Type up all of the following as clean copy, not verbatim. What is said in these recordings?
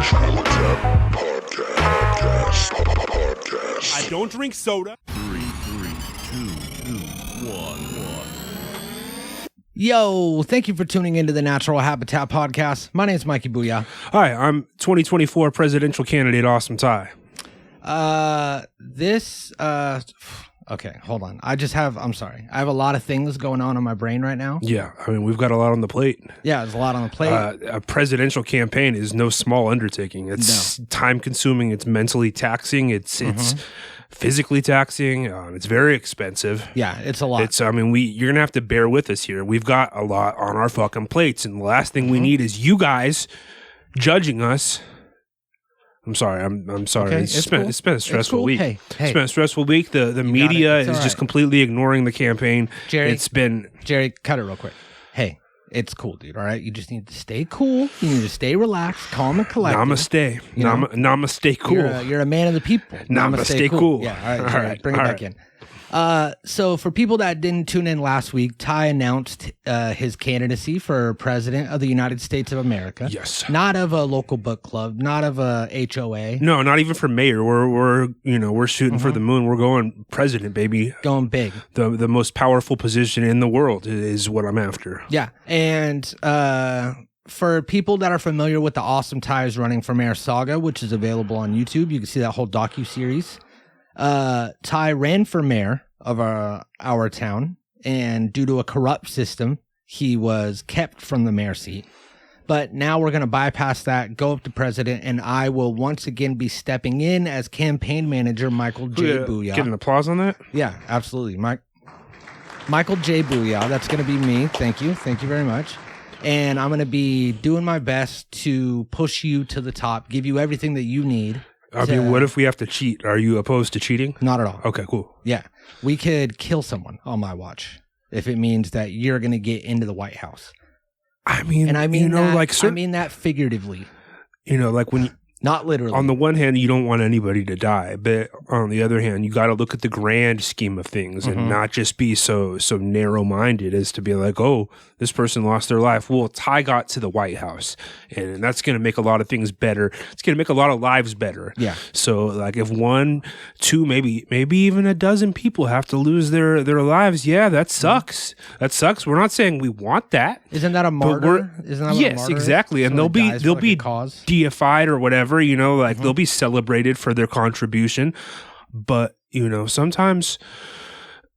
I don't drink soda. 3, 2, 1. Yo, thank you for tuning into the Natural Habitat Podcast. My name is Mikey Boohyah. Hi, I'm 2024 presidential candidate Awesome Ty. Okay, hold on. I'm sorry. I have a lot of things going on in my brain right now. Yeah, I mean, we've got a lot on the plate. Yeah, there's a lot on the plate. A presidential campaign is no small undertaking. It's time consuming. It's mentally taxing. It's physically taxing. It's very expensive. Yeah, it's a lot. You're going to have to bear with us here. We've got a lot on our fucking plates. And the last thing we need is you guys judging us. I'm sorry. I'm sorry. Okay, It's been a stressful week. Hey. It's been a stressful week. The media is just completely ignoring the campaign. Jerry, cut it real quick. Hey, it's cool, dude. All right, you just need to stay cool. You need to stay relaxed, calm, and collected. Namaste. Namaste. Cool. You're a man of the people. Namaste. Cool. Yeah. All right. Jerry, bring it back in. So for people that didn't tune in last week, Ty announced his candidacy for president of the United States of America. Yes. Not of a local book club, not of a HOA. No, not even for mayor. We're shooting for the moon. We're going president, baby. Going big. The most powerful position in the world is what I'm after. Yeah. And for people that are familiar with the Awesome Ty's Running for Mayor saga, which is available on YouTube, you can see that whole docuseries. Ty ran for mayor of our town, and due to a corrupt system, he was kept from the mayor seat. But now we're going to bypass that, go up to president, and I will once again be stepping in as campaign manager Michael J Boohyah. Get an applause on that? Yeah, absolutely. Michael J Boohyah. That's going to be me. Thank you very much. And I'm going to be doing my best to push you to the top, give you everything that you need. I mean, what if we have to cheat? Are you opposed to cheating? Not at all. Okay, cool. Yeah. We could kill someone on my watch if it means that you're going to get into the White House. I mean that figuratively. When not literally. On the one hand, you don't want anybody to die, but on the other hand, you got to look at the grand scheme of things and not just be so narrow-minded as to be like, oh, this person lost their life. Well, Ty got to the White House, and that's going to make a lot of things better. It's going to make a lot of lives better. Yeah. So, like, if 1, 2, maybe even a dozen people have to lose their lives, yeah, that sucks. That sucks. We're not saying we want that. Isn't that a martyr? Yes, exactly. And they'll be deified or whatever. They'll be celebrated for their contribution, but sometimes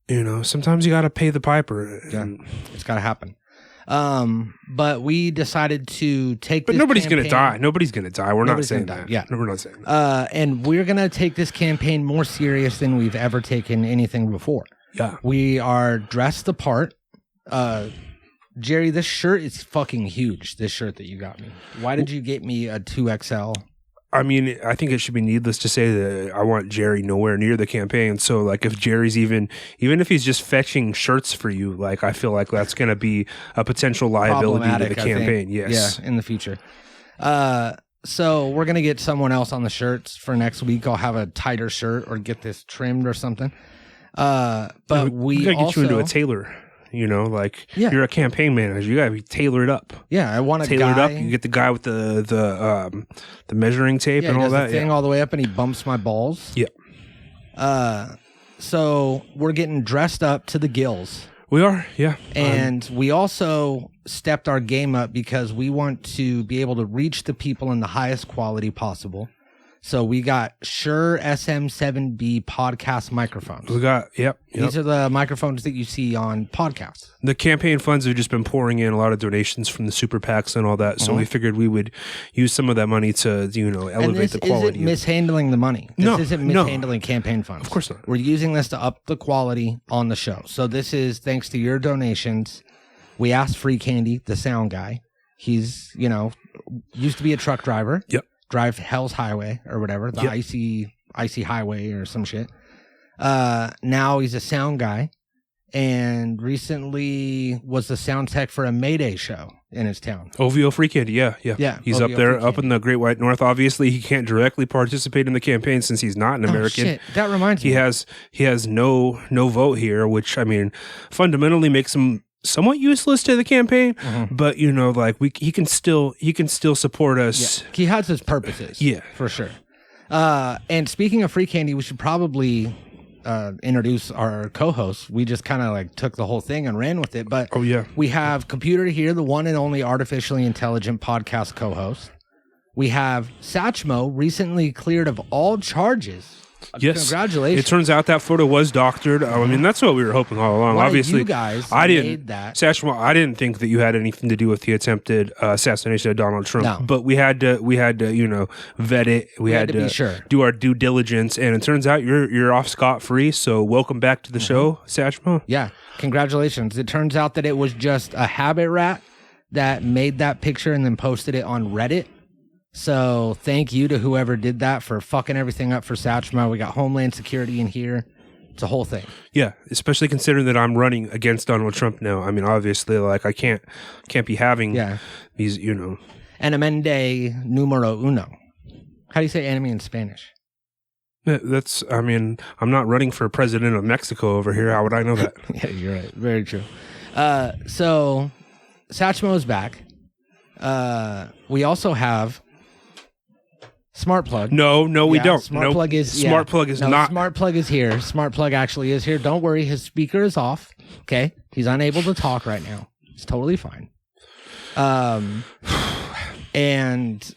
you got to pay the piper. Yeah, it's got to happen. But we decided to take. But nobody's going to die. Nobody's going to die. We're not saying that. Yeah, we're not saying that. And we're going to take this campaign more serious than we've ever taken anything before. Yeah, we are dressed the part. Jerry, this shirt is fucking huge. This shirt that you got me. Why did you get me a 2XL? I mean, I think it should be needless to say that I want Jerry nowhere near the campaign. So, like, if Jerry's even if he's just fetching shirts for you, like, I feel like that's going to be a potential liability to the campaign. Yes. Yeah, in the future. So we're going to get someone else on the shirts for next week. I'll have a tighter shirt or get this trimmed or something. But we got to get also, you into a tailor. You're a campaign manager. You got to be tailored up. Yeah, I want a tailored guy. Up. You get the guy with the measuring tape and all that. The thing all the way up, and he bumps my balls. Yeah. So we're getting dressed up to the gills. We are, yeah. And we also stepped our game up because we want to be able to reach the people in the highest quality possible. So we got Shure SM7B podcast microphones. We got, yep. These are the microphones that you see on podcasts. The campaign funds have just been pouring in a lot of donations from the super PACs and all that. So we figured we would use some of that money to, elevate the quality. This isn't mishandling the money. This isn't mishandling campaign funds. Of course not. We're using this to up the quality on the show. So this is thanks to your donations. We asked Free Candy, the sound guy. He's, used to be a truck driver. Yep. Drive Hell's Highway or whatever, the icy highway or some shit. Now he's a sound guy, and recently was the sound tech for a Mayday show in his town. OVO Free Candy, yeah. He's OVO up there, Free up in the Great White North. Obviously, he can't directly participate in the campaign since he's not an American. Shit. That reminds me. He has no vote here, which, I mean, fundamentally makes him somewhat useless to the campaign, but you know, like he can still support us. Yeah. He has his purposes. Yeah, for sure. And speaking of free candy, we should probably introduce our co-host. We just kind of like took the whole thing and ran with it. But we have Computer here, the one and only artificially intelligent podcast co-host. We have Satchmo, recently cleared of all charges. Yes, congratulations! It turns out that photo was doctored. I mean, that's what we were hoping all along. Obviously, you guys made that. Satchmo, I didn't think that you had anything to do with the attempted assassination of Donald Trump. No. But we had to, you know, vet it. We had to be sure. Do our due diligence, and it turns out you're off scot-free. So welcome back to the show, Satchmo. Yeah, congratulations! It turns out that it was just a habit rat that made that picture and then posted it on Reddit. So thank you to whoever did that for fucking everything up for Satchmo. We got Homeland Security in here. It's a whole thing. Yeah, especially considering that I'm running against Donald Trump now. I mean, obviously, like I can't be having these, you know. Enemiende numero uno. How do you say enemy in Spanish? That's, I mean, I'm not running for president of Mexico over here. How would I know that? Yeah, you're right. Very true. So Satchmo's back. We also have Smart Plug. No, we don't. Smart Plug is not. Smart Plug is here. Smart Plug actually is here. Don't worry, his speaker is off. Okay, he's unable to talk right now. It's totally fine. And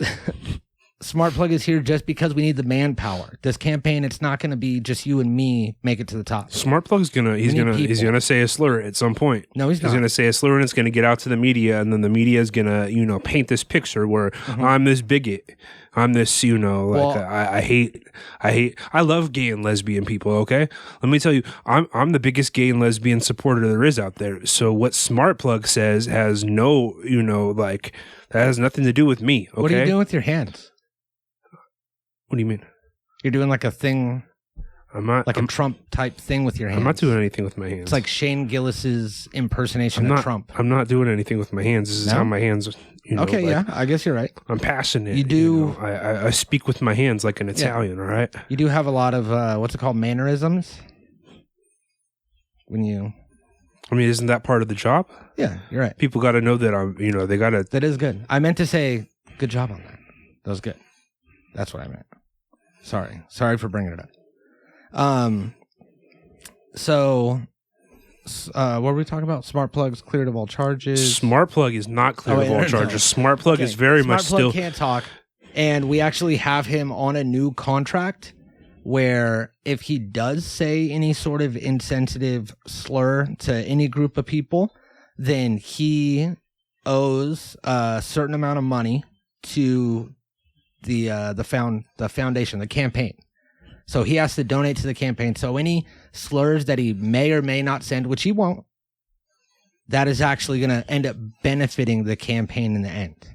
Smart Plug is here just because we need the manpower. This campaign, it's not going to be just you and me make it to the top. Smart Plug's he's gonna say a slur at some point. No, he's not. He's gonna say a slur, and it's gonna get out to the media, and then the media is gonna, you know, paint this picture where I'm this bigot. I'm this, you know, like I love gay and lesbian people. Okay, let me tell you, I'm the biggest gay and lesbian supporter there is out there. So what Smart Plug says has no, you know, like that has nothing to do with me. Okay, what are you doing with your hands? What do you mean? You're doing like a thing. I'm a Trump type thing with your hands. I'm not doing anything with my hands. It's like Shane Gillis's impersonation of Trump. I'm not doing anything with my hands. This is how my hands. You know, okay, like, yeah, I guess you're right. I'm passionate. You do. You know, I speak with my hands like an Italian. All right. You do have a lot of what's it called, mannerisms. When you. I mean, isn't that part of the job? Yeah, you're right. People got to know that I'm. You know, they got to. That is good. I meant to say good job on that. That was good. That's what I meant. Sorry for bringing it up. So, what were we talking about? Smart Plug's cleared of all charges. Smart Plug is not cleared of all charges. No. Smart Plug is very much still. Smart Plug can't talk, and we actually have him on a new contract where if he does say any sort of insensitive slur to any group of people, then he owes a certain amount of money to the foundation, the campaign. So he has to donate to the campaign. So any slurs that he may or may not send, which he won't, that is actually going to end up benefiting the campaign in the end.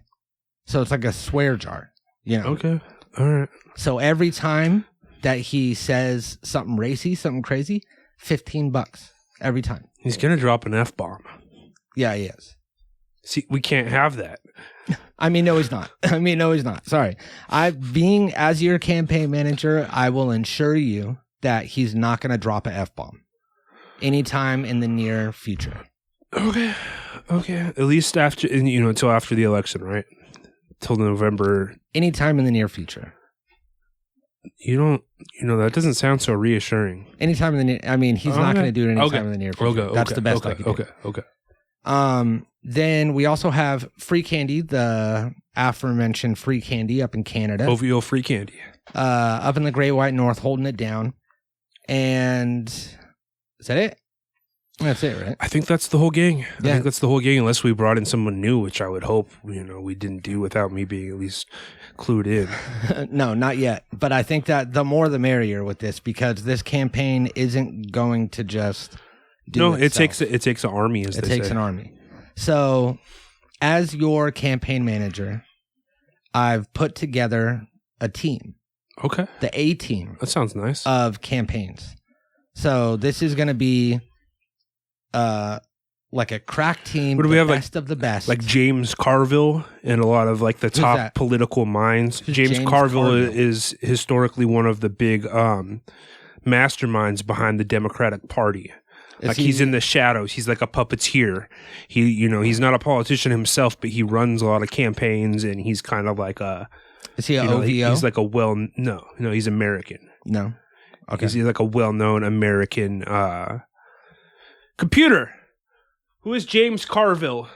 So it's like a swear jar, you know? Okay. All right. So every time that he says something racy, something crazy, $15 every time. He's going to drop an F-bomb. Yeah, he is. See, we can't have that. I mean, no, he's not. Sorry. Being as your campaign manager, I will ensure you that he's not going to drop an F-bomb anytime in the near future. Okay. At least after, you know, until after the election, right? Till November. Anytime in the near future. That doesn't sound so reassuring. Anytime in the near, I mean, he's not going to do it anytime in the near future. That's the best I can do. Okay. Then we also have Free Candy, the aforementioned Free Candy up in Canada. OVO Free Candy. Up in the Great White North, holding it down. And is that it? That's it, right? I think that's the whole gang. I think that's the whole gang, unless we brought in someone new, which I would hope, we didn't do without me being at least clued in. No, not yet. But I think that the more the merrier with this, because this campaign isn't going to just do itself. It takes an army, as they say. It takes an army. So, as your campaign manager, I've put together a team. Okay. The A team. That sounds nice. Of campaigns. So, this is going to be like a crack team. What do we have? Best of the best. Like James Carville and a lot of like the top political minds. James Carville is historically one of the big masterminds behind the Democratic Party. Like he's in the shadows. He's like a puppeteer. He's not a politician himself, but he runs a lot of campaigns, and he's kind of like a. Is he an OVO? He's like a no, he's American. No, okay. He's like a well-known American computer. Who is James Carville?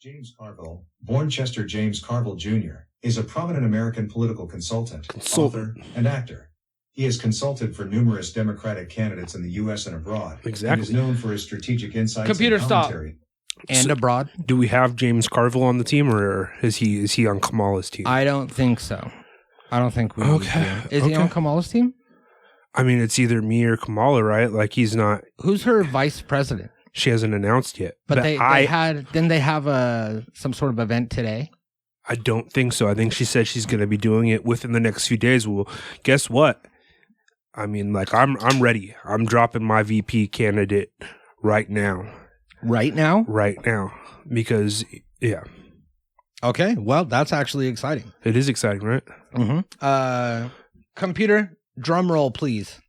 James Carville, born Chester James Carville Jr., is a prominent American political consultant, author, and actor. He has consulted for numerous Democratic candidates in the U.S. and abroad. Exactly. And is known for his strategic insights Computer and commentary. And abroad? Do we have James Carville on the team, or is he on Kamala's team? I don't think so. I don't think we. Okay. Is he on Kamala's team? I mean, it's either me or Kamala, right? Like he's not. Who's her vice president? She hasn't announced yet. But they had. Didn't they have some sort of event today? I don't think so. I think she said she's going to be doing it within the next few days. Well, guess what? I mean, like I'm ready. I'm dropping my VP candidate right now. Right now? Right now, because yeah. Okay, well, that's actually exciting. It is exciting, right? Mm-hmm. Computer, drum roll, please.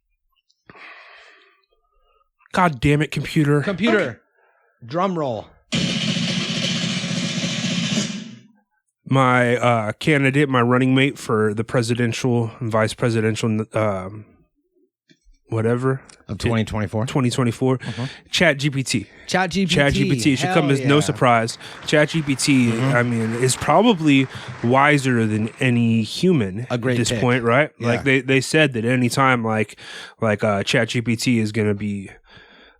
God damn it, computer! Computer, drum roll. My candidate, my running mate for the presidential and vice presidential, whatever of 2024. 2024. ChatGPT. ChatGPT should come as no surprise. ChatGPT, I mean, is probably wiser than any human at this point, right? Yeah. Like they said that any time like ChatGPT is going to be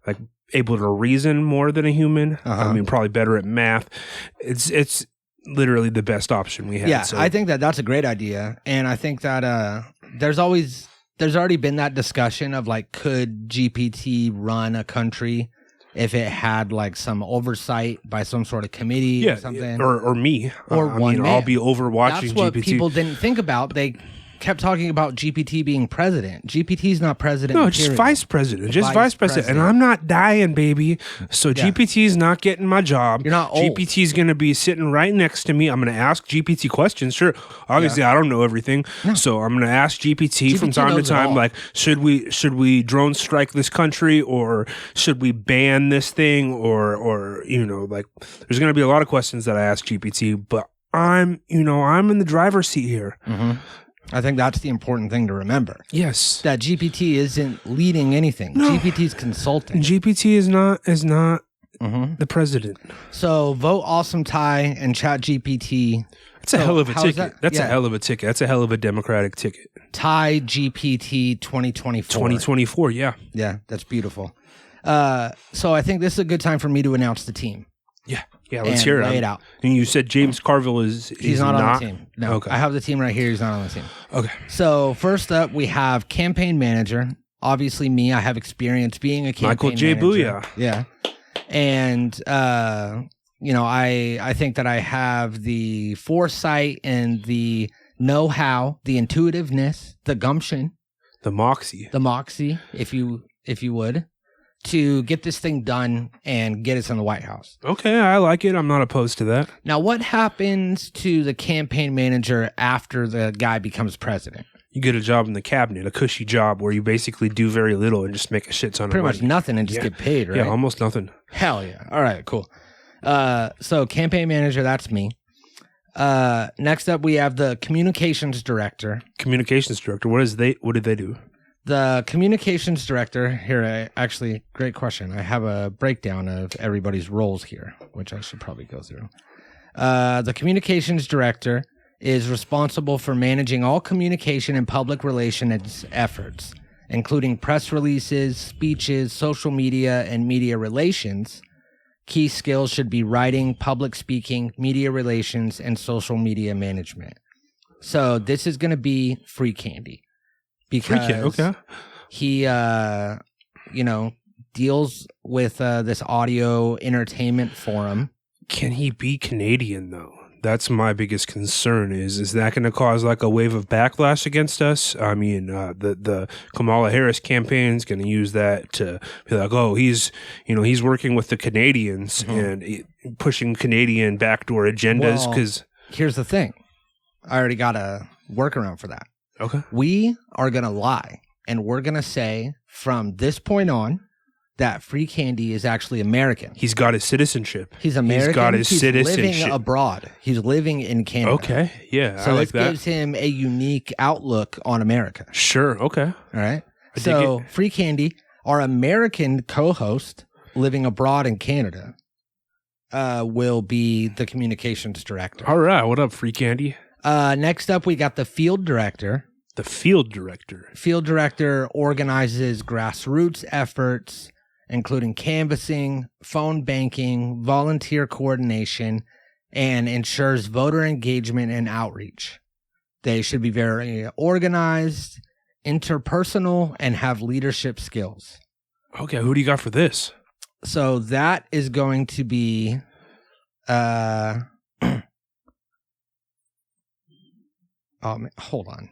like able to reason more than a human. I mean, probably better at math. It's literally the best option we have. Yeah, so. I think that's a great idea, and I think that there's already been that discussion of like, could GPT run a country if it had like some oversight by some sort of committee or something, or me, or one man. I'll be overwatching. That's what GPT. people didn't think about. They kept talking about GPT being president. GPT's not president. No, just vice president. Just vice president. And I'm not dying, baby. So GPT's not getting my job. You're not old. GPT's going to be sitting right next to me. I'm going to ask GPT questions. Sure. Obviously, I don't know everything. No. So I'm going to ask GPT from time to time, like, should we drone strike this country, or should we ban this thing, or like, there's going to be a lot of questions that I ask GPT, but I'm in the driver's seat here. I think that's the important thing to remember. Yes. That GPT isn't leading anything. No. GPT's consulting. GPT is not the president. So vote Awesome Ty and ChatGPT. That's a hell of a ticket. That's a hell of a ticket. That's a hell of a Democratic ticket. Ty GPT 2024. 2024, yeah. Yeah, that's beautiful. So I think this is a good time for me to announce the team. Yeah, let's hear it. Lay it out. And you said James Carville he's not on the team. No, okay. I have the team right here. He's not on the team. Okay. So first up, we have campaign manager. Obviously, me. I have experience being a campaign Michael J Boohyah. Boohyah. Yeah, and I think that I have the foresight and the know-how, the intuitiveness, the gumption, the moxie, if you would, to get this thing done and get us in the White House. Okay, I like it. I'm not opposed to that. Now, what happens to the campaign manager after the guy becomes president? You get a job in the cabinet, a cushy job where you basically do very little and just make a shit ton of money. Pretty much nothing and just get paid, right? Yeah, almost nothing. Hell yeah. All right, cool. So campaign manager, that's me. Next up, we have the communications director. Communications director. What did they do? The communications director here, actually, great question. I have a breakdown of everybody's roles here, which I should probably go through. The communications director is responsible for managing all communication and public relations efforts, including press releases, speeches, social media, and media relations. Key skills should be writing, public speaking, media relations, and social media management. So this is going to be free candy. Because he, deals with this audio entertainment forum. Can he be Canadian, though? That's my biggest concern. Is that going to cause like a wave of backlash against us? I mean, the Kamala Harris campaign is going to use that to be like, oh, he's working with the Canadians and pushing Canadian backdoor agendas. Because here's the thing, I already got a workaround for that. Okay. We are going to lie, and we're going to say from this point on that Free Candy is actually American. He's got his citizenship. He's American. He's got his citizenship. Living abroad. He's living in Canada. Okay. Yeah. So I like this that. gives him a unique outlook on America. Sure. Okay. All right. I dig So it. Free Candy, our American co-host living abroad in Canada, will be the communications director. All right. What up, Free Candy? Next up, we got the field director. The field director. Field director organizes grassroots efforts, including canvassing, phone banking, volunteer coordination, and ensures voter engagement and outreach. They should be very organized, interpersonal, and have leadership skills. Okay. Who do you got for this? So that is going to be oh man, hold on.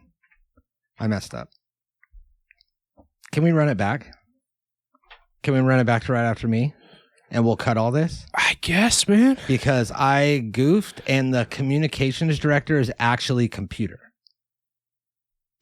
I messed up. Can we run it back? Can we run it back to right after me? And we'll cut all this? I guess, man. Because I goofed and the communications director is actually computer.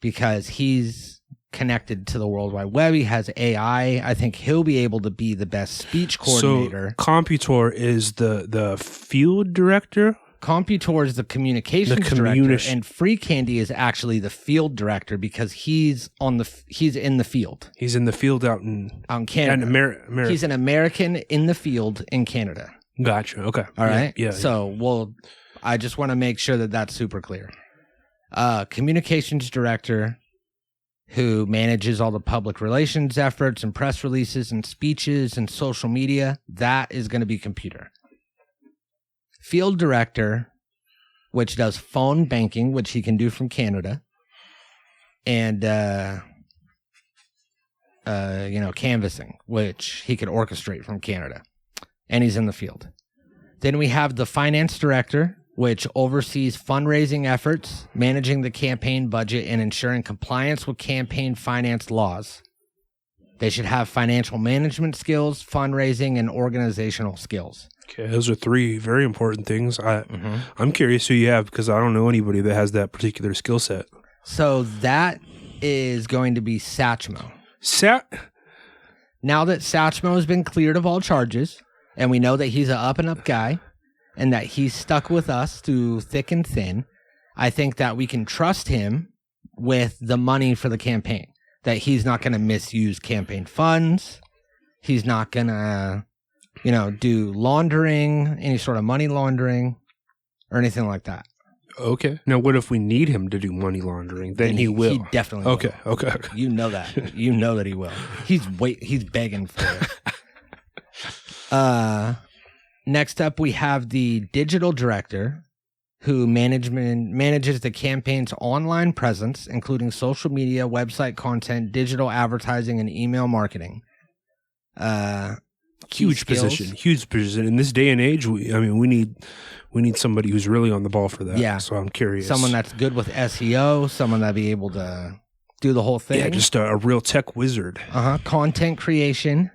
Because he's connected to the World Wide Web. He has AI. I think he'll be able to be the best speech coordinator. So Computor is the field director? Computor is the communications director, and Free Candy is actually the field director because he's in the field. He's in the field out in Canada. America. He's an American in the field in Canada. Gotcha. Okay. All right. Yeah. So I just want to make sure that that's super clear. Communications director, who manages all the public relations efforts and press releases and speeches and social media, that is going to be computer. Field director, which does phone banking, which he can do from Canada, and canvassing, which he could orchestrate from Canada, and he's in the field. Then we have the finance director, which oversees fundraising efforts, managing the campaign budget, and ensuring compliance with campaign finance laws. They should have financial management skills, fundraising, and organizational skills. Okay, those are three very important things. I'm curious who you have because I don't know anybody that has that particular skill set. So that is going to be Satchmo. Now that Satchmo has been cleared of all charges, and we know that he's an up-and-up guy, and that he's stuck with us through thick and thin, I think that we can trust him with the money for the campaign. That he's not going to misuse campaign funds. He's not going to, do laundering, any sort of money laundering, or anything like that. Okay. Now, what if we need him to do money laundering? Then he will. He definitely will. Okay. You know that. You know that he will. He's begging for it. Next up, we have the digital director, who manages the campaign's online presence, including social media, website content, digital advertising, and email marketing. Huge position. In this day and age, we need somebody who's really on the ball for that. Yeah. So I'm curious. Someone that's good with SEO, someone that'd be able to do the whole thing. Yeah, just a real tech wizard. Content creation,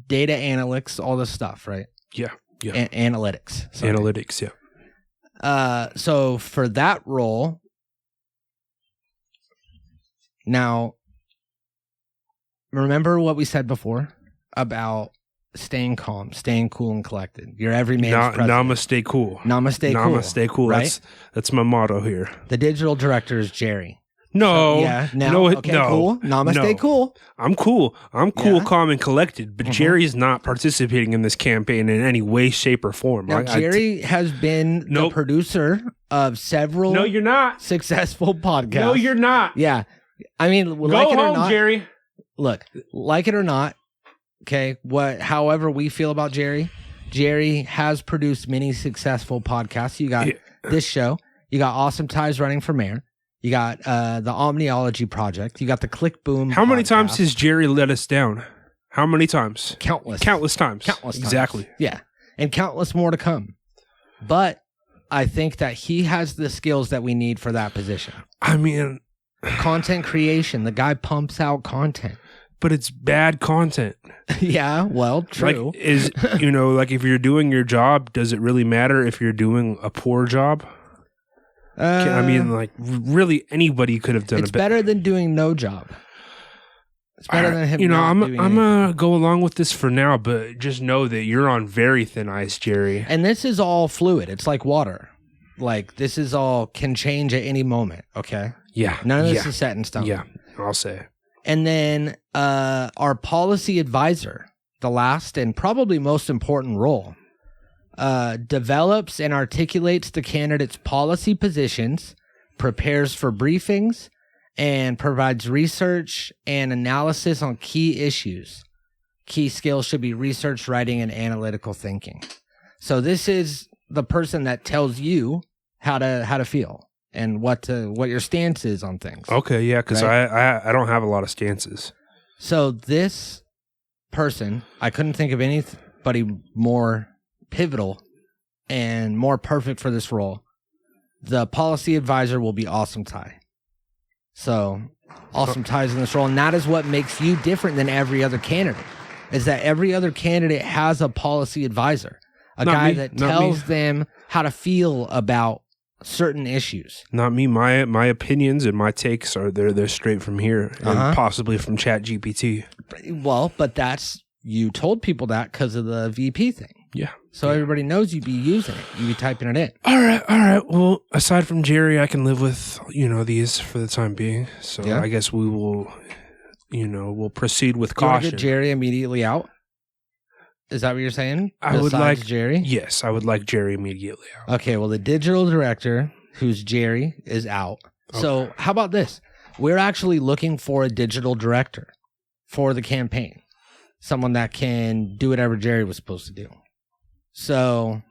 data analytics, all this stuff, right? Yeah. Analytics. Sorry. Analytics, yeah. So for that role, now, remember what we said before about staying calm, staying cool and collected. You're every man's president. Namaste cool. Namaste cool. Right? That's my motto here. The digital director is Jerry. No. So, yeah. Cool. Namaste cool. I'm cool. Yeah. Calm, and collected. But Jerry's not participating in this campaign in any way, shape, or form. Now, Jerry has been the producer of several No, you're not. successful podcasts. No, you're not. Yeah. I mean, Go like it home, or not, Jerry. Look, like it or not, okay, however we feel about Jerry has produced many successful podcasts. You got this show. You got Awesome Ties running for mayor. You got the Omniology Project. You got the Click Boom. How many times has Jerry let us down? How many times? Countless times. Exactly. Yeah. And countless more to come. But I think that he has the skills that we need for that position. I mean, content creation. The guy pumps out content. But it's bad content. Yeah, well, true. Like, if you're doing your job, does it really matter if you're doing a poor job? Really anybody could have done it. It's better than doing no job. It's better than him. I'm gonna go along with this for now, but just know that you're on very thin ice, Jerry. And this is all fluid. It's like water. Like, this is all can change at any moment. Okay. Yeah. None of this is set in stone. Yeah, I'll say. And then our policy advisor, the last and probably most important role, develops and articulates the candidate's policy positions, prepares for briefings, and provides research and analysis on key issues. Key skills should be research, writing, and analytical thinking. So this is the person that tells you how to feel and what your stance is on things. Okay, yeah, because right? I don't have a lot of stances. So this person, I couldn't think of anybody more pivotal and more perfect for this role. The policy advisor will be Awesome Ty. So Awesome Ty's in this role, and that is what makes you different than every other candidate, is that every other candidate has a policy advisor, a guy that tells them how to feel about certain issues. Not me. My opinions and my takes are they're straight from here and possibly from ChatGPT. Well, but you told people that because of the VP thing. Yeah. So everybody knows you'd be using it. You'd be typing it in. All right. Well, aside from Jerry, I can live with, these for the time being. So I guess we will, we'll proceed with caution. You want to get Jerry immediately out? Is that what you're saying? I would like Jerry. Yes, I would like Jerry immediately out. Okay, well, the digital director, who's Jerry, is out. Okay. So how about this? We're actually looking for a digital director for the campaign. Someone that can do whatever Jerry was supposed to do. So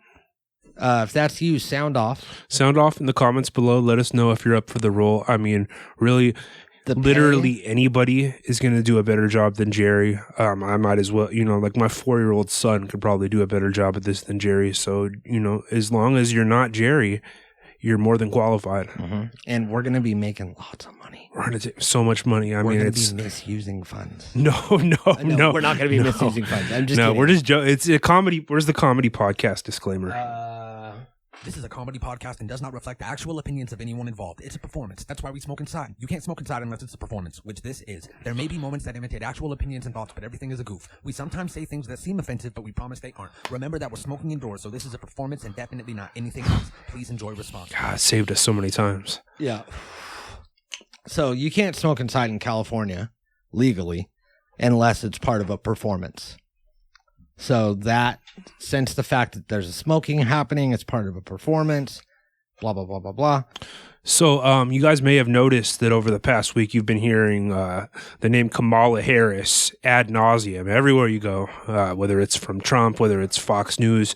if that's you, sound off. Sound off in the comments below. Let us know if you're up for the role. I mean, really... Literally anybody is going to do a better job than Jerry. I might as well, like my 4-year-old son could probably do a better job at this than Jerry. So, as long as you're not Jerry, you're more than qualified. Mm-hmm. And we're going to be making lots of money. We're going to take so much money. We're going to be misusing funds. No. We're not going to be misusing funds. I'm just kidding. We're just joking. It's a comedy. Where's the comedy podcast disclaimer? This is a comedy podcast and does not reflect the actual opinions of anyone involved. It's a performance. That's why we smoke inside. You can't smoke inside unless it's a performance, which this is. There may be moments that imitate actual opinions and thoughts, but everything is a goof. We sometimes say things that seem offensive, but we promise they aren't. Remember that we're smoking indoors, so this is a performance and definitely not anything else. Please enjoy responsibly. God, it saved us so many times. Yeah. So you can't smoke inside in California legally unless it's part of a performance. So that, since the fact that there's a smoking happening, it's part of a performance, blah, blah, blah, blah, blah. So you guys may have noticed that over the past week, you've been hearing the name Kamala Harris ad nauseum everywhere you go, whether it's from Trump, whether it's Fox News,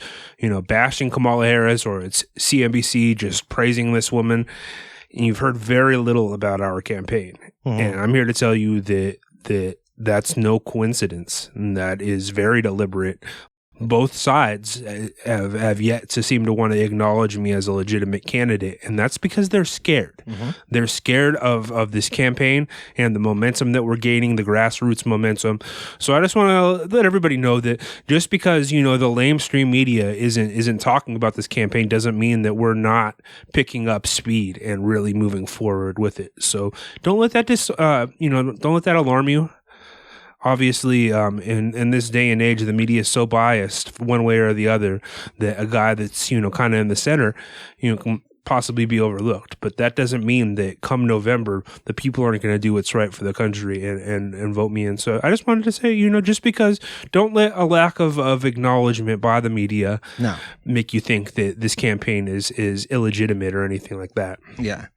bashing Kamala Harris, or it's CNBC just praising this woman. And you've heard very little about our campaign. Mm-hmm. And I'm here to tell you that that's no coincidence. And that is very deliberate. Both sides have yet to seem to want to acknowledge me as a legitimate candidate, and that's because they're scared. Mm-hmm. They're scared of this campaign and the momentum that we're gaining, the grassroots momentum. So I just want to let everybody know that just because the lamestream media isn't talking about this campaign doesn't mean that we're not picking up speed and really moving forward with it. So don't let that don't let that alarm you. Obviously, in this day and age, the media is so biased one way or the other that a guy that's, kind of in the center, can possibly be overlooked. But that doesn't mean that come November, the people aren't going to do what's right for the country and vote me in. So I just wanted to say, just because don't let a lack of acknowledgement by the media make you think that this campaign is illegitimate or anything like that. Yeah.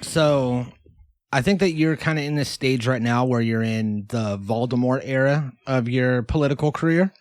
So I think that you're kind of in this stage right now where you're in the Voldemort era of your political career,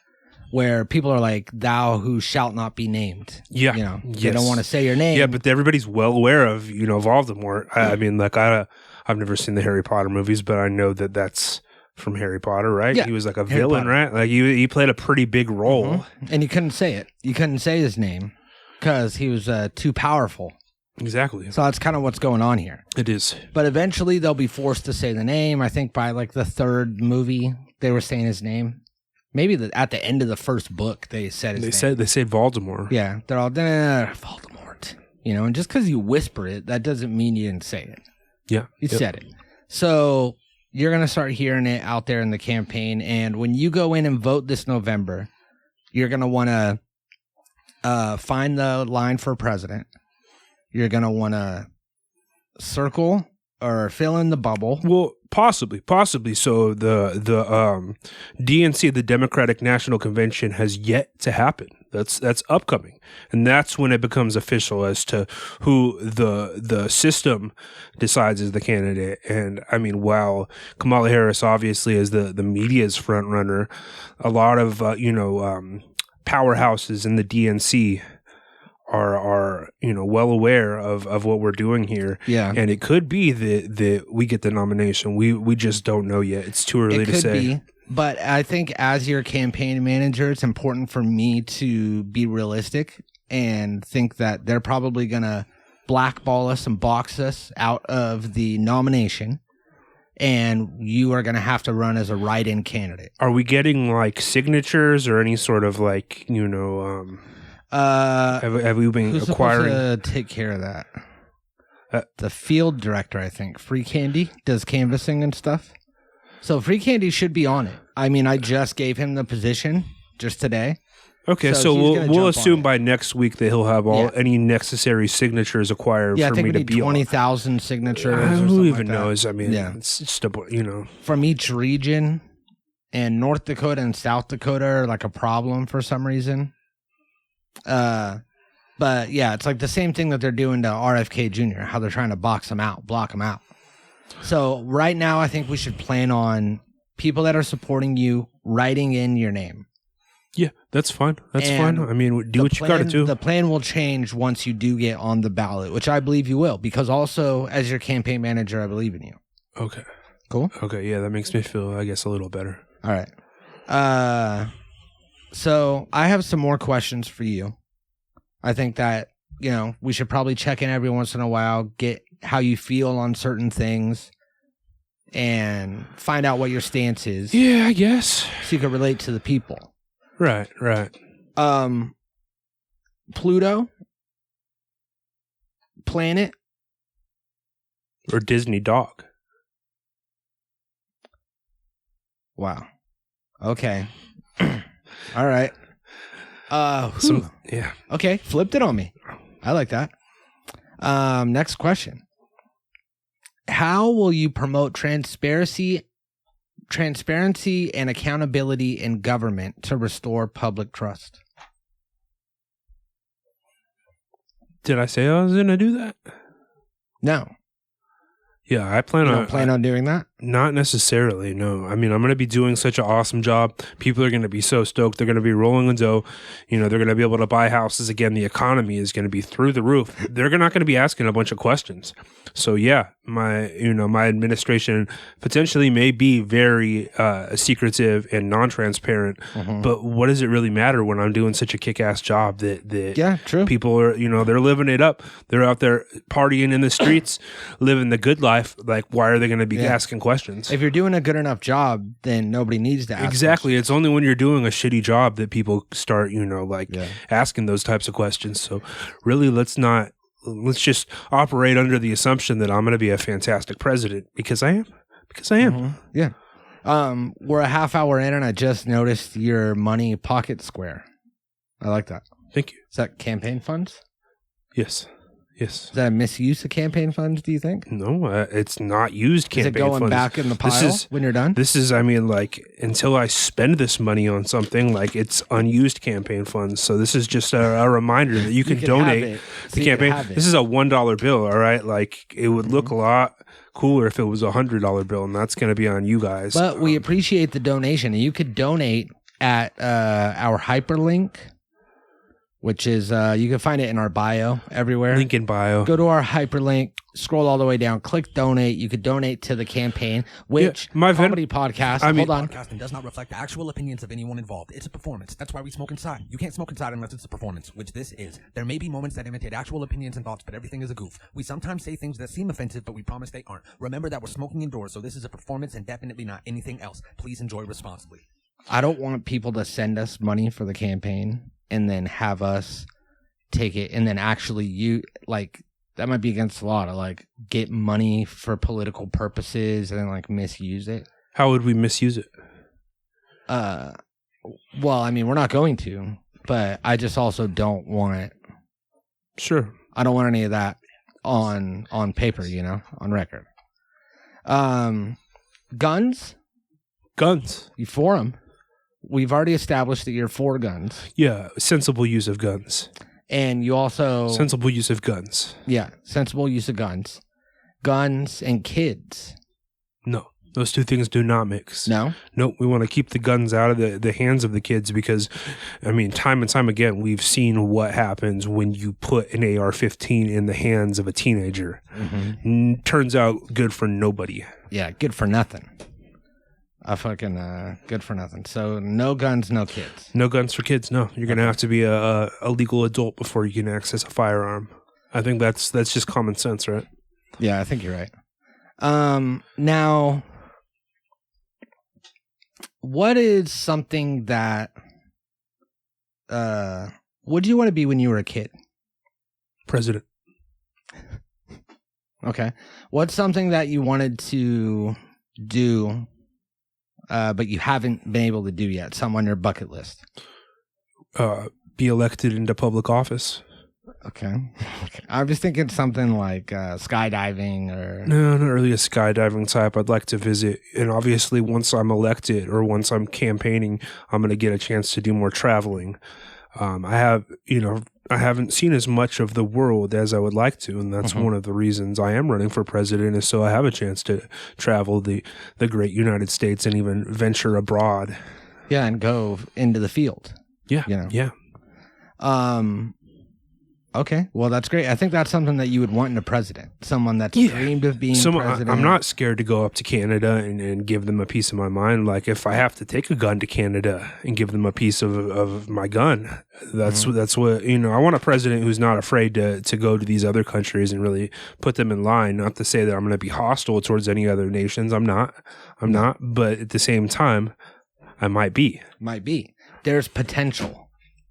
where people are like, thou who shalt not be named. Yeah. They don't want to say your name. Yeah, but everybody's well aware of, Voldemort. I mean, I've never seen the Harry Potter movies, but I know that that's from Harry Potter, right? Yeah. He was like a villain, right? Like he played a pretty big role. Mm-hmm. And you couldn't say it. You couldn't say his name because he was too powerful. Exactly. So that's kind of what's going on here. It is. But eventually they'll be forced to say the name. I think by like the third movie, they were saying his name. Maybe at the end of the first book, they said his name. They said Voldemort. Yeah. They're all, Voldemort. And just because you whisper it, that doesn't mean you didn't say it. Yeah. You said it. So you're going to start hearing it out there in the campaign. And when you go in and vote this November, you're going to want to find the line for president. You're going to want to circle or fill in the bubble. Well, possibly. So the DNC, the Democratic National Convention, has yet to happen. That's upcoming, and that's when it becomes official as to who the system decides is the candidate. And I mean, while Kamala Harris obviously is the media's front runner, a lot of powerhouses in the DNC are well aware of what we're doing here. Yeah. And it could be that we get the nomination. We just don't know yet. It's too early to say. Be, but I think as your campaign manager, it's important for me to be realistic and think that they're probably going to blackball us and box us out of the nomination. And you are going to have to run as a write-in candidate. Are we getting like signatures or any sort of like, have we been who's acquiring? Supposed to take care of that? The field director, I think. Free Candy does canvassing and stuff. So Free Candy should be on it. I mean, I just gave him the position just today. Okay, so we'll assume by next week that he'll have any necessary signatures acquired for me to be 20,000 signatures. Who even knows? I mean, it's just from each region, and North Dakota and South Dakota are like a problem for some reason. But yeah, it's like the same thing that they're doing to RFK Jr., how they're trying to box him out, block him out. So right now, I think we should plan on people that are supporting you writing in your name. Yeah, that's fine. That's fine. I mean, do what you got to do. The plan will change once you do get on the ballot, which I believe you will, because also as your campaign manager, I believe in you. Okay. Cool. Okay. Yeah, that makes me feel, I guess, a little better. All right. So I have some more questions for you. I think that, we should probably check in every once in a while, get how you feel on certain things, and find out what your stance is. Yeah, I guess. So you can relate to the people. Right. Pluto, planet, or Disney dog. Wow. Okay. All right. Yeah. Okay, flipped it on me. I like that. Next question. How will you promote transparency and accountability in government to restore public trust? Did I say I was going to do that? No. Yeah, I plan on doing that? Not necessarily, no. I mean, I'm going to be doing such an awesome job. People are going to be so stoked. They're going to be rolling in dough. They're going to be able to buy houses again. The economy is going to be through the roof. They're not going to be asking a bunch of questions. So yeah, my administration potentially may be very secretive and non-transparent. Mm-hmm. But what does it really matter when I'm doing such a kick-ass job that true. People are, they're living it up. They're out there partying in the streets, living the good life. Like, why are they going to be asking questions? If you're doing a good enough job, then nobody needs to ask Exactly. Questions. It's only when you're doing a shitty job that people start, asking those types of questions. So really, let's just operate under the assumption that I'm going to be a fantastic president because I am. Mm-hmm. Yeah. We're a half hour in and I just noticed your money pocket square. I like that. Thank you. Is that campaign funds? Yes. Is that a misuse of campaign funds, do you think? No, it's not used campaign funds. Is it going back in the pile when you're done? This is, until I spend this money on something, it's unused campaign funds. So this is just a reminder that you can donate the campaign. This is a $1 bill, all right? It would look a lot cooler if it was a $100 bill, and that's going to be on you guys. But we appreciate the donation. You could donate at our hyperlink, which is, you can find it in our bio everywhere. Link in bio. Go to our hyperlink, scroll all the way down, click donate. You could donate to the campaign, which my comedy podcast, hold on. Podcasting does not reflect the actual opinions of anyone involved. It's a performance. That's why we smoke inside. You can't smoke inside unless it's a performance, which this is. There may be moments that imitate actual opinions and thoughts, but everything is a goof. We sometimes say things that seem offensive, but we promise they aren't. Remember that we're smoking indoors, so this is a performance and definitely not anything else. Please enjoy responsibly. I don't want people to send us money for the campaign and then have us take it and then actually that might be against the law to like get money for political purposes and then like misuse it. How would we misuse it? Well, I mean, we're not going to, but I just also don't want it. Sure. I don't want any of that on paper, you know, on record. Guns? Guns. You for them? We've already established that you're for guns. Yeah, sensible use of guns. And you also... Sensible use of guns. Yeah, sensible use of guns. Guns and kids. No, those two things do not mix. No? Nope, we want to keep the guns out of the hands of the kids because, I mean, time and time again, we've seen what happens when you put an AR-15 in the hands of a teenager. Mm-hmm. Turns out good for nobody. Yeah, good for nothing. Good for nothing. So no guns, no kids. No guns for kids. No, you're gonna have to be a legal adult before you can access a firearm. I think that's just common sense, right? Yeah, I think you're right. Now, what is something that what do you want to be when you were a kid? President. Okay. What's something that you wanted to do? But you haven't been able to do yet. Some on your bucket list. Be elected into public office. Okay. I was thinking something like skydiving or... No, not really a skydiving type. I'd like to visit. And obviously, once I'm elected or once I'm campaigning, I'm going to get a chance to do more traveling. I haven't seen as much of the world as I would like to, and that's one of the reasons I am running for president is so I have a chance to travel the great United States and even venture abroad. Yeah, and go into the field. Yeah, you know? Yeah. Okay, well, that's great. I think that's something that you would want in a president. Someone that's dreamed of being president. I'm not scared to go up to Canada and give them a piece of my mind. Like, if I have to take a gun to Canada and give them a piece of my gun, that's what, you know, I want a president who's not afraid to go to these other countries and really put them in line. Not to say that I'm going to be hostile towards any other nations. I'm not. But at the same time, I might be. Might be. There's potential.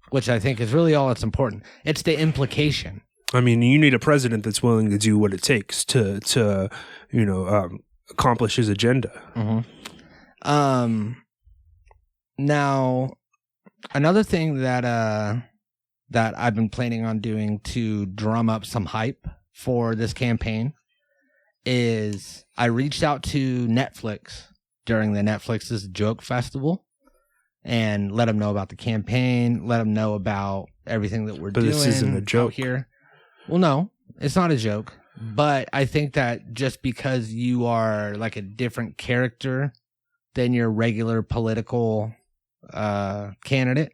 Which I think is really all that's important. It's the implication. I mean, you need a president that's willing to do what it takes to accomplish his agenda. Mm-hmm. Now, another thing that I've been planning on doing to drum up some hype for this campaign is I reached out to Netflix during the Netflix's Joke Festival. And let them know about the campaign. Let them know about everything that we're doing. But this isn't a joke here. Well, no, it's not a joke. But I think that just because you are like a different character than your regular political candidate,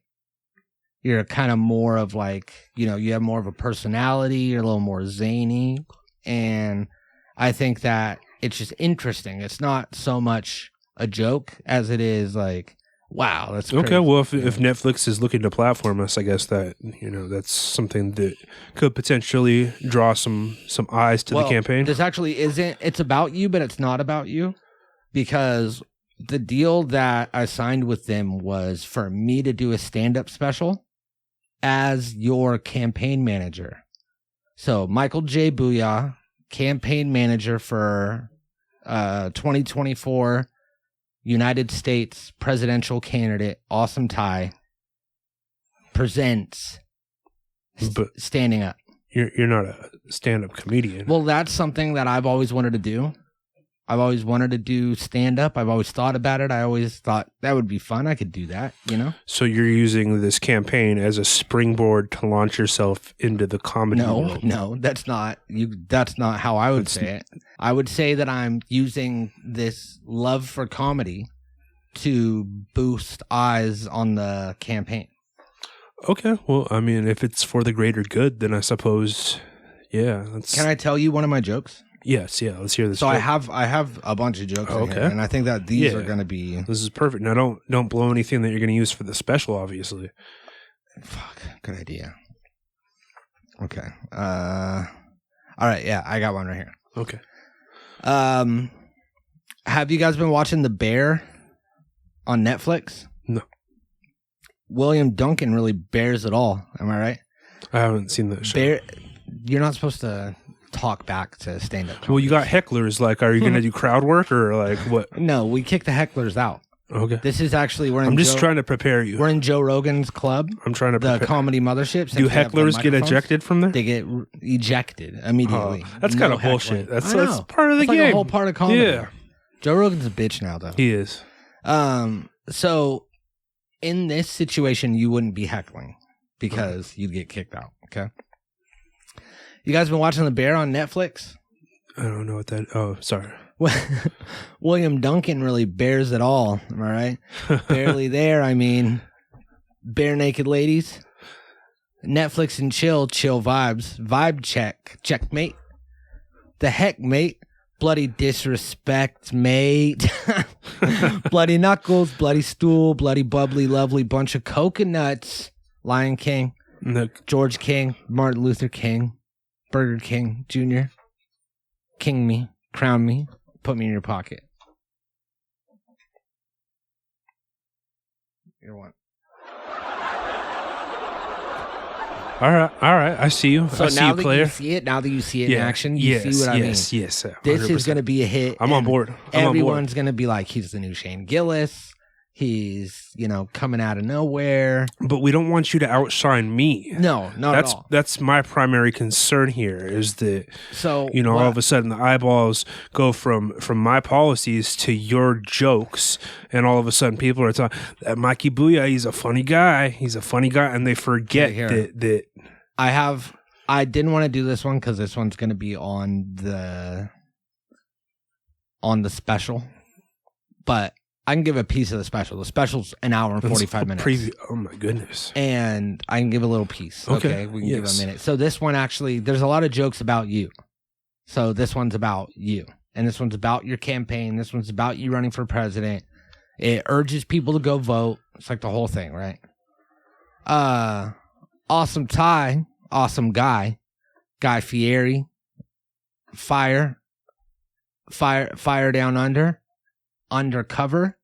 you're kind of more of like, you know, you have more of a personality. You're a little more zany. And I think that it's just interesting. It's not so much a joke as it is like, wow, that's crazy. Okay. Well, if Netflix is looking to platform us, I guess that, you know, that's something that could potentially draw some eyes to the campaign. This actually isn't. It's about you, but it's not about you, because the deal that I signed with them was for me to do a stand-up special as your campaign manager. So Michael J Boohyah, campaign manager for 2024. United States presidential candidate Awesome Ty presents Standing Up. You're not a stand-up comedian. Well, that's something that I've always wanted to do. I've always wanted to do stand-up. I've always thought about it. I always thought that would be fun. I could do that, you know? So you're using this campaign as a springboard to launch yourself into the comedy world. No, that's not how I would say it. I would say that I'm using this love for comedy to boost eyes on the campaign. Okay. Well, I mean, if it's for the greater good, then I suppose, yeah. Can I tell you one of my jokes? Yes, yeah. Let's hear this. So joke. I have a bunch of jokes in here, and I think that these are going to be... This is perfect. Now, don't blow anything that you're going to use for the special, obviously. Fuck, good idea. Okay. All right, yeah, I got one right here. Okay. Have you guys been watching The Bear on Netflix? No. William Duncan really bears it all. Am I right? I haven't seen that show. Bear, you're not supposed to talk back to stand-up. Well, you got hecklers. Like, are you going to do crowd work or like what? No, we kick the hecklers out. Okay. This is actually I'm just trying to prepare you. We're in Joe Rogan's club. I'm trying to the comedy mothership. Do hecklers get ejected from there? They get ejected immediately. That's kind of bullshit. That's part of the game. Like a whole part of comedy. Yeah. Joe Rogan's a bitch now, though. He is. So in this situation, you wouldn't be heckling because you'd get kicked out. Okay. You guys been watching The Bear on Netflix? I don't know what that. Oh, sorry. William Duncan really bears it all. Am I right? Barely there. I mean, bare naked ladies. Netflix and chill vibes. Vibe checkmate. The heck, mate. Bloody disrespect, mate. Bloody knuckles, bloody stool, bloody bubbly, lovely bunch of coconuts. Lion King, George King, Martin Luther King, Burger King Jr. King me, crown me, put me in your pocket. You're one. All right. I see you. So I see you, player. Now that you see it in action, you see what I mean. Yes. 100%. This is going to be a hit. I'm on board. Everyone's going to be like, he's the new Shane Gillis. He's, coming out of nowhere. But we don't want you to outshine me. No, not at all. That's my primary concern here is that, so, all of a sudden the eyeballs go from my policies to your jokes. And all of a sudden people are talking, that Mikey Boohyah, he's a funny guy. And they forget that. I didn't want to do this one because this one's going to be on the special. But I can give a piece of the special. The special's an hour and 45 minutes. Preview. Oh, my goodness. And I can give a little piece. Okay. We can give a minute. So this one actually, there's a lot of jokes about you. So this one's about you. And this one's about your campaign. This one's about you running for president. It urges people to go vote. It's like the whole thing, right? Awesome Ty. Awesome Guy. Guy Fieri. Fire down under. Undercover,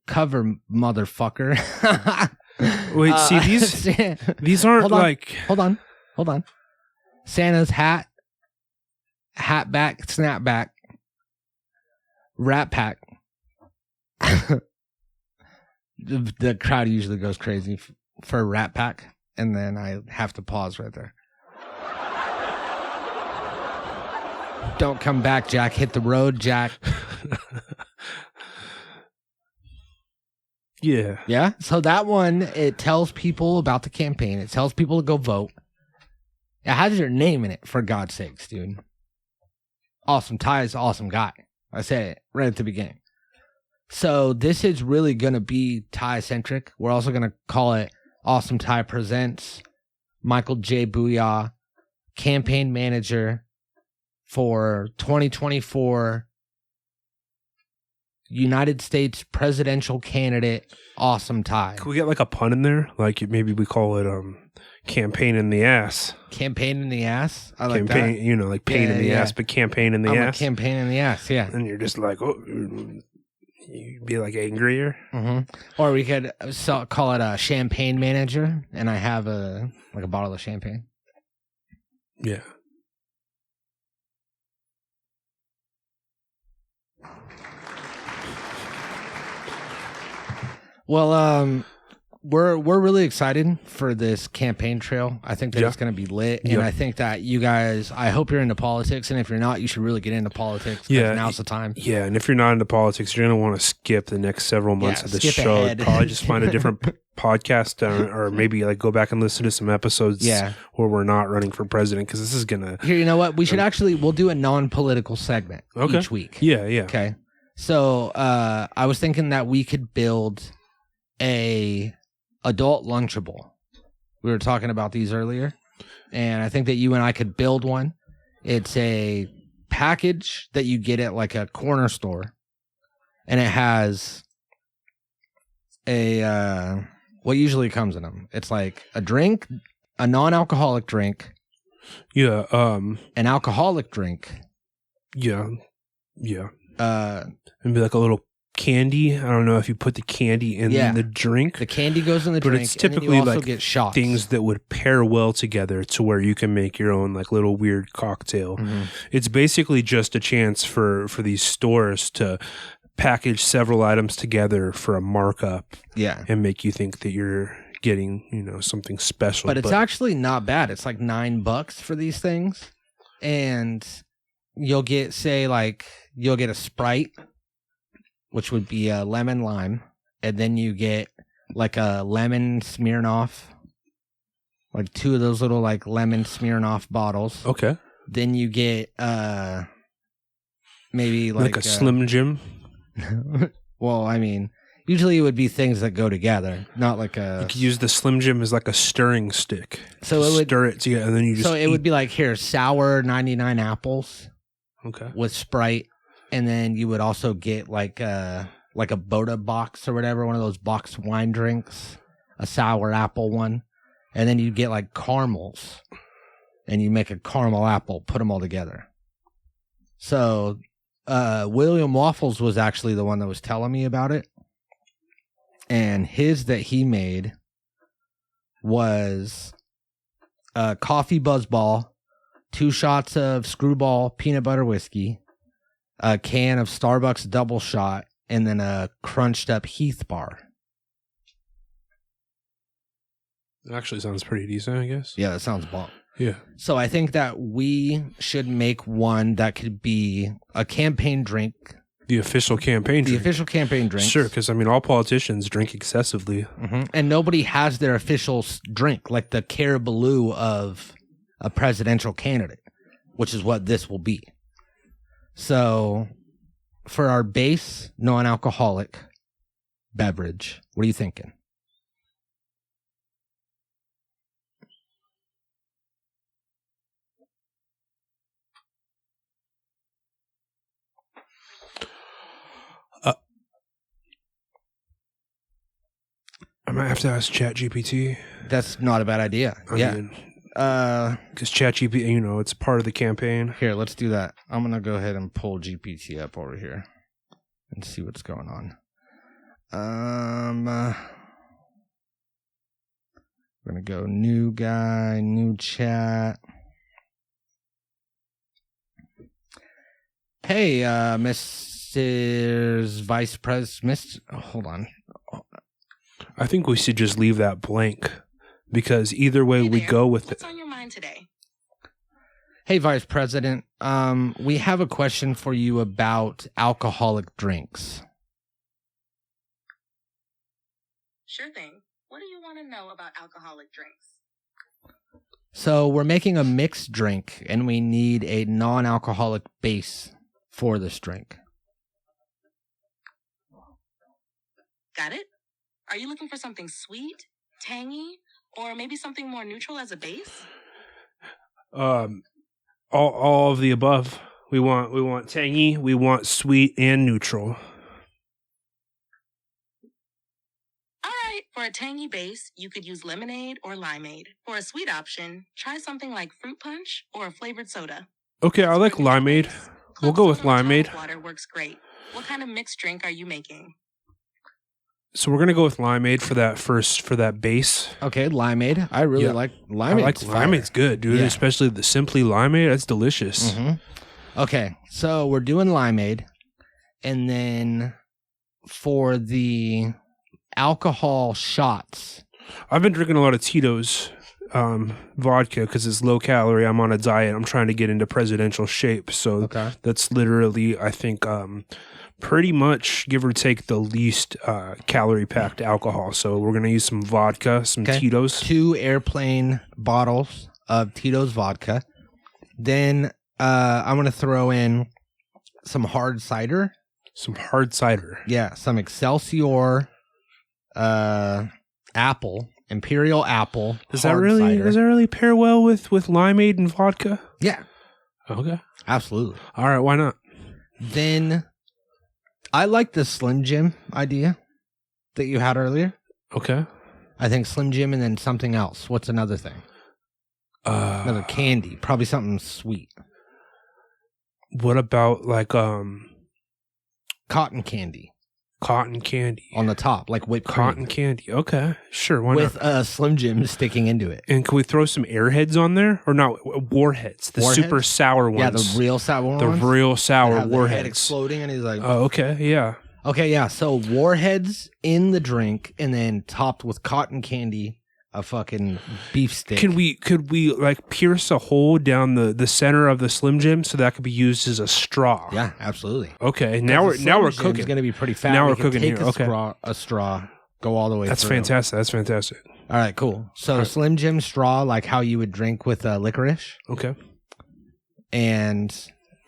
cover motherfucker. Wait, see these aren't Hold on. Santa's hat back, snapback, Rat Pack. The crowd usually goes crazy for Rat Pack, and then I have to pause right there. Don't come back, Jack. Hit the road, Jack. Yeah. Yeah. So that one, it tells people about the campaign. It tells people to go vote. It has your name in it, for God's sakes, dude. Awesome Ty is awesome guy. I said it right at the beginning. So this is really going to be Ty-centric. We're also going to call it Awesome Ty Presents Michael J Boohyah, campaign manager for 2024 United States presidential candidate, Awesome Ty. Can we get like a pun in there? Like maybe we call it campaign in the ass. Campaign in the ass? I like campaign, that. Like pain in the ass, but campaign in the ass. Campaign in the ass, yeah. And you're just like, oh, you'd be like angrier. Mm-hmm. Or we could call it a champagne manager, and I have a bottle of champagne. Yeah. Well, we're really excited for this campaign trail. I think that it's going to be lit, and I think that you guys. I hope you're into politics, and if you're not, you should really get into politics. Yeah, now's the time. Yeah, and if you're not into politics, you're going to want to skip the next several months of the show. Ahead. Probably just find a different podcast, or maybe like go back and listen to some episodes. Where we're not running for president, because this is gonna. Here, you know what? We should we'll do a non-political segment each week. Yeah. Okay. So I was thinking that we could build a adult lunchable. We were talking about these earlier, and I think that you and I could build one. It's a package that you get at like a corner store, and it has a what usually comes in them. It's like a drink, a non-alcoholic drink, an alcoholic drink, and be like a little candy. I don't know if you put the candy in the drink. The candy goes in the but drink, it's typically and then you also like get shots. things that would pair well together to where you can make your own like little weird cocktail. It's basically just a chance for these stores to package several items together for a markup and make you think that you're getting, something special. But it's actually not bad. It's like $9 for these things. And you'll get, you'll get a Sprite, which would be a lemon lime. And then you get like a lemon Smirnoff, like 2 of those little like lemon Smirnoff bottles. Okay. Then you get maybe like a Slim Jim. Well, I mean, usually it would be things that go together, not like a... You could use the Slim Jim as like a stirring stick. So it would stir it together, and then you just So it would be like, here, sour 99 apples with Sprite, and then you would also get like a Boda box or whatever, one of those boxed wine drinks, a sour apple one, and then you get like caramels, and you make a caramel apple, put them all together. So... William Waffles was actually the one that was telling me about it. And his that he made was coffee buzzball, 2 shots of Screwball peanut butter whiskey, a can of Starbucks double shot, and then a crunched up Heath bar. It actually sounds pretty decent, I guess. Yeah, that sounds bomb. Yeah. So I think that we should make one that could be a campaign drink. The official campaign drink. The official campaign drink. Sure, because, all politicians drink excessively. And nobody has their official drink, like the Caribou of a presidential candidate, which is what this will be. So for our base non-alcoholic beverage, what are you thinking? I might have to ask ChatGPT. That's not a bad idea. Because ChatGPT, it's part of the campaign. Here, let's do that. I'm going to go ahead and pull GPT up over here and see what's going on. We're going to go new guy, new chat. Hey, Mrs. Vice President. Hold on. I think we should just leave that blank because either way we go with it. What's on your mind today? Hey, Vice President. We have a question for you about alcoholic drinks. Sure thing. What do you want to know about alcoholic drinks? So we're making a mixed drink and we need a non-alcoholic base for this drink. Got it? Are you looking for something sweet, tangy, or maybe something more neutral as a base? All of the above. We want tangy, we want sweet and neutral. All right, for a tangy base, you could use lemonade or limeade. For a sweet option, try something like fruit punch or a flavored soda. Okay, I like limeade. We'll go with limeade. Water works great. What kind of mixed drink are you making? So we're gonna go with limeade for that base. Okay, limeade. I really like limeade. I like limeade's good, dude. Yeah. Especially the Simply limeade. That's delicious. Okay, so we're doing limeade, and then for the alcohol shots, I've been drinking a lot of Tito's vodka because it's low calorie. I'm on a diet. I'm trying to get into presidential shape. So that's literally, I think, pretty much, give or take, the least calorie packed alcohol. So we're gonna use some vodka, some Tito's, 2 airplane bottles of Tito's vodka. Then I'm gonna throw in some hard cider. Some hard cider. Yeah, some Excelsior apple, Imperial apple. Does that really pair well with limeade and vodka? Yeah. Okay. Absolutely. All right, why not? Then I like the Slim Jim idea that you had earlier. Okay. I think Slim Jim and then something else. What's another thing? Another candy. Probably something sweet. What about like cotton candy? Cotton candy. on the top, like whipped Cotton cream, candy. Okay. Sure. Why with not? Slim Jim sticking into it. And can we throw some airheads on there? Or not? Warheads. The Warheads? super sour ones. Yeah, the real sour The ones. real that sour have the head warheads. exploding, and he's like, Oh, okay. Yeah. okay, yeah. So warheads in the drink, and then topped with cotton candy, a fucking beef stick. Could we like pierce a hole down the center of the Slim Jim so that could be used as a straw? Yeah, absolutely. Okay. Now we're cooking. It's going to be pretty fat. Now We we're can cooking take here. A Okay. straw, go all the way. That's through. fantastic. That's fantastic. All right, cool. So Slim Jim straw, like how you would drink with licorice, Okay. and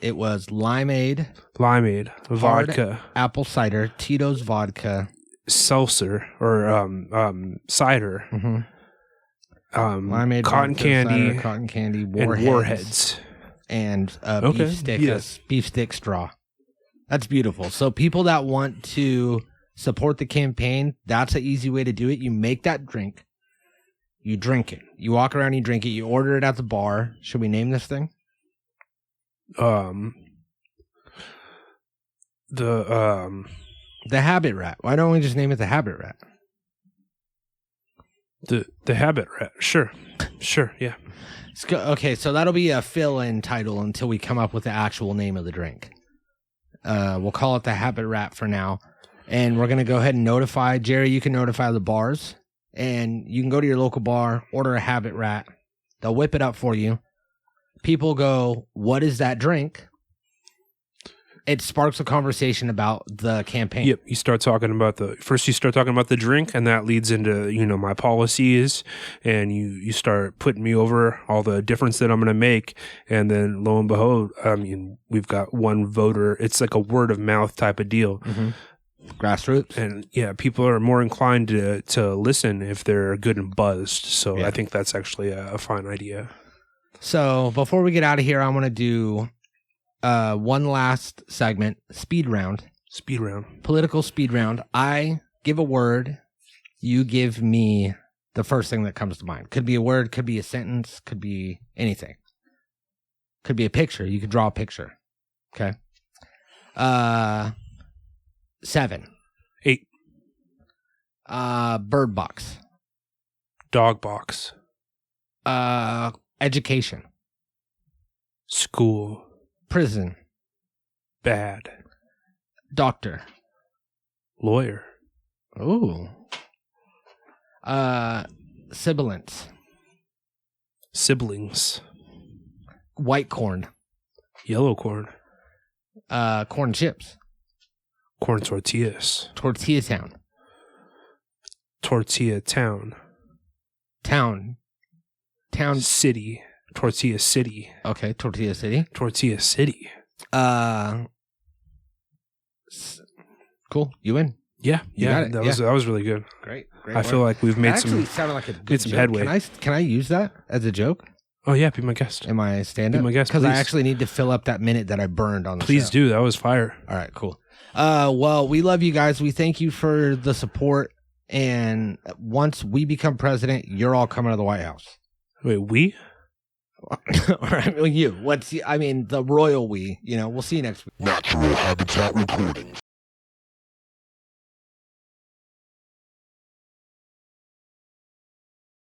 it was limeade, Limeade, hard vodka, apple cider, Tito's vodka, seltzer, or cider, limeade, cotton vodka, candy, cider, cotton candy, and warheads. and Okay, beef stick, yes. beef stick straw. That's beautiful. So people that want to support the campaign, that's an easy way to do it. You make that drink, you drink it, you walk around, you drink it, you order it at the bar. Should we name this thing? The Habit Rat. Why don't we just name it the Habit Rat? the habit rat. Sure, yeah. Okay, so that'll be a fill-in title until we come up with the actual name of the drink. We'll call it the Habit Rat for now, and we're gonna go ahead and notify Jerry. You can notify the bars, and you can go to your local bar, order a Habit Rat. They'll whip it up for you. People go, "What is that drink?" It sparks a conversation about the campaign. Yep, you start talking about the drink, and that leads into my policies, and you start putting me over all the difference that I'm going to make, and then lo and behold, I mean, we've got one voter. It's like a word of mouth type of deal. Mm-hmm. Grassroots, and yeah, people are more inclined to listen if they're good and buzzed. So yeah. I think that's actually a fine idea. So before we get out of here, I want to do one last segment, speed round. Speed round. Political speed round. I give a word. You give me the first thing that comes to mind. Could be a word, could be a sentence, could be anything. Could be a picture. You could draw a picture. Okay. 7. 8. Bird box. Dog box. Education. School. Prison. Bad. Doctor. Lawyer. Ooh. Sibilance. Siblings. White corn. Yellow corn. Corn chips. Corn tortillas. Tortilla town. Tortilla town. Town. City. Tortilla city. Okay, Tortilla City. Tortilla city. Cool. You win. Yeah, got it. that was really good. Great. I feel like we've made That actually some. sounded like a good made some joke. headway. Can I use that as a joke? Oh yeah, be my guest. Am I stand-up? Be my guest, Because I please. actually need to fill up that minute that I burned on the Please show. do. That was fire. All right, cool. Well, we love you guys. We thank you for the support. And once we become president, you're all coming to the White House. Wait, we? All right, well, you. The royal we. We'll see you next week. Natural Habitat Recordings.